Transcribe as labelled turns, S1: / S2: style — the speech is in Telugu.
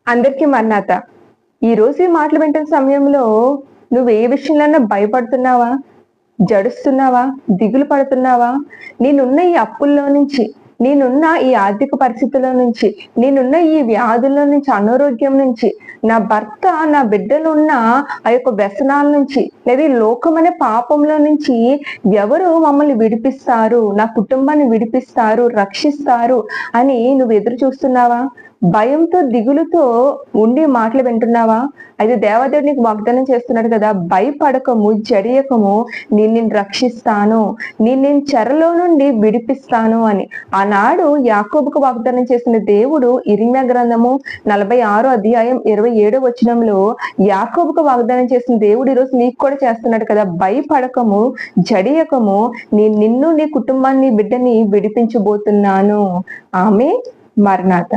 S1: అందరికీ మన్నాత. ఈరోజు ఈ మాటలు వింటున్న సమయంలో నువ్వు ఏ విషయంలోనైనా భయపడుతున్నావా? జడుస్తున్నావా? దిగులు పడుతున్నావా? నేనున్న ఈ అప్పుల్లో నుంచి, నేనున్న ఈ ఆర్థిక పరిస్థితుల్లో నుంచి, నేనున్న ఈ వ్యాధుల్లో నుంచి, అనారోగ్యం నుంచి, నా భర్త, నా బిడ్డలు ఉన్న ఆ యొక్క వ్యసనాల నుంచి, లేదా ఈ లోకం అనే పాపంలో నుంచి ఎవరు మమ్మల్ని విడిపిస్తారు, నా కుటుంబాన్ని విడిపిస్తారు, రక్షిస్తారు అని నువ్వు ఎదురు చూస్తున్నావా? భయంతో, దిగులుతో ఉండి మాటలు వింటున్నావా? అయితే దేవదేవుడు నీకు వాగ్దానం చేస్తున్నాడు కదా, భయపడకము, జడియకము, నిన్ను రక్షిస్తాను, నేను చెరలో నుండి విడిపిస్తాను అని. ఆనాడు యాకోబుకు వాగ్దానం చేసిన దేవుడు ఇర్మీయా గ్రంథము 46వ అధ్యాయం 27వ వచనంలో యాకోబుకు వాగ్దానం చేసిన దేవుడు ఈరోజు నీకు కూడా చేస్తున్నాడు కదా, భయపడకము, జడియకము, నిన్ను, నీ కుటుంబాన్ని, బిడ్డని విడిపించబోతున్నాను. ఆమె మరణాత.